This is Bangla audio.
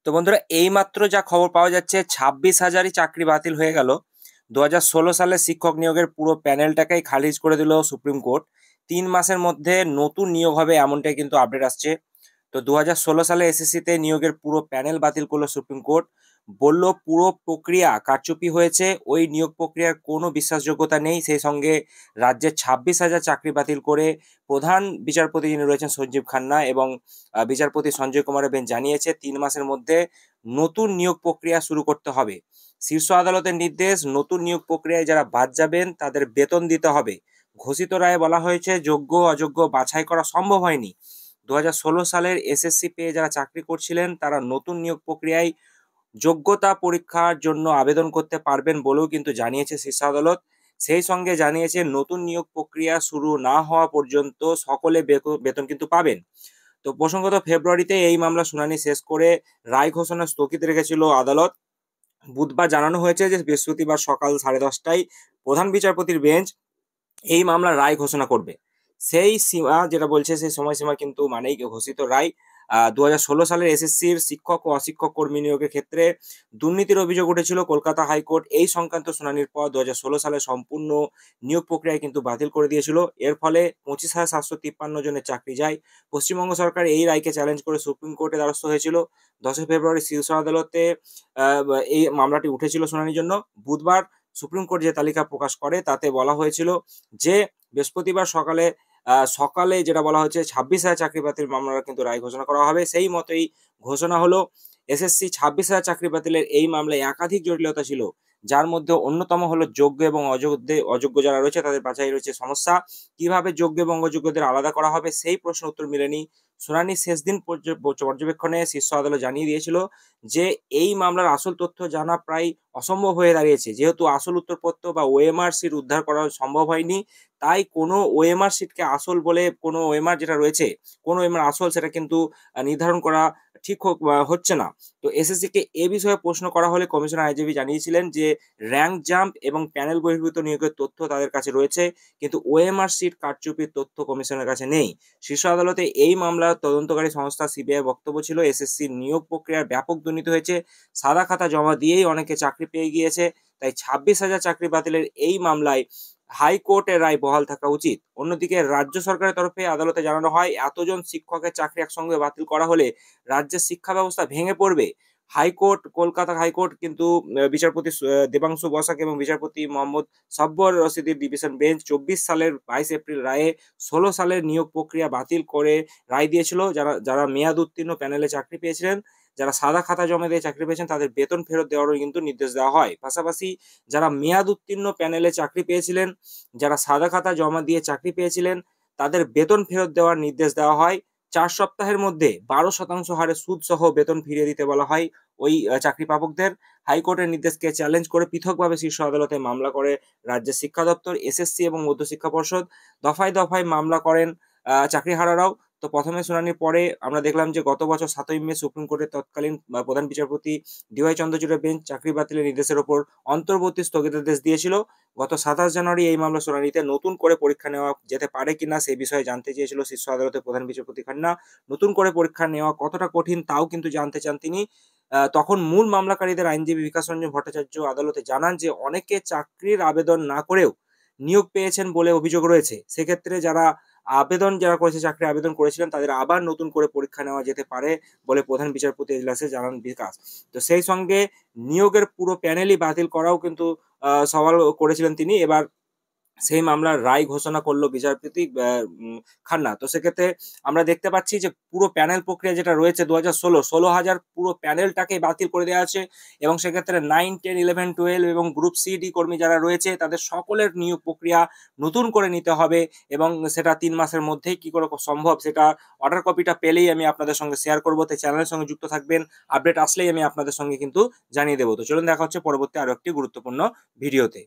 তো বন্ধুরা, এইমাত্র যা খবর পাওয়া যাচ্ছে 26,000ই চাকরি বাতিল হয়ে গেল। 2016 সালে শিক্ষক নিয়োগের পুরো প্যানেলটাকেই খারিজ করে দিল সুপ্রিম কোর্ট। 3 মাসের মধ্যে নতুন নিয়োগ হবে এমনটাই কিন্তু আপডেট আসছে। তো 2016 সালে এসএসসিতে নিয়োগের পুরো প্যানেল বাতিল করলো সুপ্রিম কোর্ট। বলল পুরো প্রক্রিয়া কারচুপি হয়েছে, ওই নিয়োগ প্রক্রিয়ার কোনো বিশ্বাসযোগ্যতা নেই। সেই সঙ্গে রাজ্যের 26,000 চাকরি বাতিল করে প্রধান বিচারপতি যিনি রয়েছেন সঞ্জীব খান্না এবং বিচারপতি সঞ্জয় কুমারের বেঞ্চ জানিয়েছে 3 মাসের মধ্যে নতুন নিয়োগ প্রক্রিয়া শুরু করতে হবে। শীর্ষ আদালতের নির্দেশ, নতুন নিয়োগ প্রক্রিয়ায় যারা বাদ যাবেন তাদের বেতন দিতে হবে। ঘোষিত রায়ে বলা হয়েছে যোগ্য অযোগ্য বাছাই করা সম্ভব হয়নি। 2016 সালের এসএসসি পেয়ে যারা চাকরি করছিলেন তারা নতুন নিয়োগ প্রক্রিয়ায় যোগ্যতা পরীক্ষার জন্য আবেদন করতে পারবেন বলেও কিন্তু জানিয়েছে শীর্ষ আদালত। সেই সঙ্গে জানিয়েছে নতুন নিয়োগ প্রক্রিয়া শুরু না হওয়া পর্যন্ত সকলে বেতন কিন্তু পাবেন। তো প্রসঙ্গত ফেব্রুয়ারিতে এই মামলা শুনানি শেষ করে রায় ঘোষণা স্থগিত রেখেছিল আদালত। বুধবার জানানো হয়েছে যে বৃহস্পতিবার সকাল 10:30টায় প্রধান বিচারপতির বেঞ্চ এই মামলার রায় ঘোষণা করবে। সেই সীমা যেটা বলছে সেই সময়সীমা কিন্তু মানেই ঘোষিত রায়। 2016 সালের এসএসসির শিক্ষক ও অশিক্ষক কর্মী নিয়োগের ক্ষেত্রে দুর্নীতির অভিযোগ উঠেছিল কলকাতা হাইকোর্ট। এই সংক্রান্ত শুনানির পর 2016 সালে সম্পূর্ণ নিয়োগ প্রক্রিয়া কিন্তু বাতিল করে দিয়েছিল। এর ফলে 25,753 জনের চাকরি যায়। পশ্চিমবঙ্গ সরকার এই রায়কে চ্যালেঞ্জ করে সুপ্রিম কোর্টে দ্বারস্থ হয়েছিল। 10 ফেব্রুয়ারি শীর্ষ আদালতে এই মামলাটি উঠেছিল শুনানির জন্য। বুধবার সুপ্রিম কোর্ট যে তালিকা প্রকাশ করে তাতে বলা হয়েছিল যে বৃহস্পতিবার সকালে যেটা বলা হয়েছে 26,000 চাকরি বাতিল মামলার কিন্তু রায় ঘোষণা করা হবে। সেই মতোই ঘোষণা হলো। এসএসসি 26,000 চাকরি বাতিলের এই মামলায় একাধিক জটিলতা ছিল, যার মধ্যে অন্যতম হলো যোগ্য এবং অযোগ্য যারা রয়েছে তাদের বাছাই রয়েছে সমস্যা। কিভাবে যোগ্য এবং অযোগ্যদের আলাদা করা হবে সেই প্রশ্ন উত্তর মেলেনি। শুনানির শেষ দিন পর্যবেক্ষণে শীর্ষ আদালত জানিয়ে দিয়েছিল যে এই মামলার আসল তথ্য জানা প্রায় অসম্ভব হয়ে দাঁড়িয়েছে, যেহেতু আসল উত্তরপত্র বা ওএমআর শিট উদ্ধার করা সম্ভব হয়নি। তাই কোনো ওএমআর শিটকে আসল বলে কোনো ওএমআর যেটা রয়েছে কোন ওএমআর আসল সেটা কিন্তু নির্ধারণ করা ঠিক হচ্ছে না। তো এসএসসিকে এ বিষয়ে প্রশ্ন করা হলে কমিশনার আইনজীবী জানিয়েছিলেন যে র্যাঙ্ক জাম্প এবং প্যানেল বহির্ভূত নিয়োগের তথ্য তাদের কাছে রয়েছে, কিন্তু ওএমআর শিট কারচুপির তথ্য কমিশনের কাছে নেই। শীর্ষ আদালতে এই মামলার তদন্তকারী সংস্থা সিবিআই বক্তব্য ছিল এসএসসির নিয়োগ প্রক্রিয়ার ব্যাপক দুর্নীতি হয়েছে। সাদা খাতা জমা দিয়েই অনেকে চাকরি পেয়ে গিয়েছে। তাই 26,000 চাকরি বাতিলের এই মামলায় হাইকোর্টের রায় বহাল থাকা উচিত। অন্যদিকে রাজ্য সরকারের তরফে আদালতে জানানো হয় এতজন শিক্ষকের চাকরি একসঙ্গে বাতিল করা হলে রাজ্যের শিক্ষা ব্যবস্থা ভেঙে পড়বে। কলকাতা হাইকোর্ট কিন্তু বিচারপতি দেবাংশু বসাক এবং বিচারপতি মোহাম্মদ সব্বর রশিদির ডিভিশন বেঞ্চ 24 সালের 22 এপ্রিল রায়ে 16 সালের নিয়োগ প্রক্রিয়া বাতিল করে রায় দিয়েছিল। যারা যারা মেয়াদ উত্তীর্ণ প্যানেলে চাকরি পেয়েছিলেন, যারা সাদা খাতা জমা দিয়ে চাকরি পেয়েছেন তাদের বেতন ফেরত দেওয়ারও কিন্তু নির্দেশ দেওয়া হয়। পাশাপাশি যারা মেয়াদ উত্তীর্ণ প্যানেলে চাকরি পেয়েছিলেন, যারা সাদা খাতা জমা দিয়ে চাকরি পেয়েছিলেন তাদের বেতন ফেরত দেওয়ার নির্দেশ দেওয়া হয়। 4 সপ্তাহের মধ্যে 12% হারে সুদ সহ বেতন ফিরিয়ে দিতে বলা হয় ওই চাকরি প্রাপকদের। হাইকোর্টের নির্দেশকে চ্যালেঞ্জ করে পৃথকভাবে শীর্ষ আদালতে মামলা করে রাজ্যের শিক্ষা দপ্তর, এসএসসি এবং মধ্যশিক্ষা পর্ষদ। দফায় দফায় মামলা করেন চাকরিহারারাও। তো প্রথমে শুনানির পরে আমরা দেখলাম যে গত বছর 7ই মে সুপ্রিম কোর্টের তৎকালীন প্রধান বিচারপতি ডিওয়াই চন্দ্রচূড়ের বেঞ্চ চাকরি বাতিলের নির্দেশের ওপর অন্তর্বর্তী স্থগিতাদেশ দিয়েছিল। গত 27 জানুয়ারি এই মামলা শুনানিতে নতুন করে পরীক্ষা নেওয়া যেতে পারে কিনা সে বিষয়ে জানতে চেয়েছিল শীর্ষ আদালতের প্রধান বিচারপতি খান্না। নতুন করে পরীক্ষা নেওয়া কতটা কঠিন তাও কিন্তু জানতে চান তিনি। তখন মূল মামলাকারীদের আইনজীবী বিকাশ রঞ্জন ভট্টাচার্য আদালতে জানান যে অনেকে চাকরির আবেদন না করেও নিয়োগ পেয়েছেন বলে অভিযোগ রয়েছে। সেক্ষেত্রে যারা করেছে চাকরি আবেদন করেছিলেন তাদের আবার নতুন করে পরীক্ষা নেওয়া যেতে পারে বলে প্রধান বিচারপতি এজলাসে জানান বিকাশ। তো সেই সঙ্গে নিয়োগের পুরো প্যানেলই বাতিল করাও কিন্তু সওয়াল করেছিলেন তিনি। এবার সেই মামলার রায় ঘোষণা করলো বিচারপতি খান্না। তো সেক্ষেত্রে আমরা দেখতে পাচ্ছি যে পুরো প্যানেল প্রক্রিয়া যেটা রয়েছে 16,000 পুরো প্যানেলটাকে বাতিল করে দেওয়া আছে এবং সেক্ষেত্রে 9, 10, 11, 12 এবং গ্রুপ সি ডি কর্মী যারা রয়েছে তাদের সকলের নিয়োগ প্রক্রিয়া নতুন করে নিতে হবে এবং সেটা 3 মাসের মধ্যেই কি করে সম্ভব সেটা অর্ডার কপিটা পেলেই আমি আপনাদের সঙ্গে শেয়ার করবো। তাই চ্যানেলের সঙ্গে যুক্ত থাকবেন, আপডেট আসলেই আমি আপনাদের সঙ্গে কিন্তু জানিয়ে দেবো। তো চলুন দেখা হচ্ছে পরবর্তী আরো একটি গুরুত্বপূর্ণ ভিডিওতে।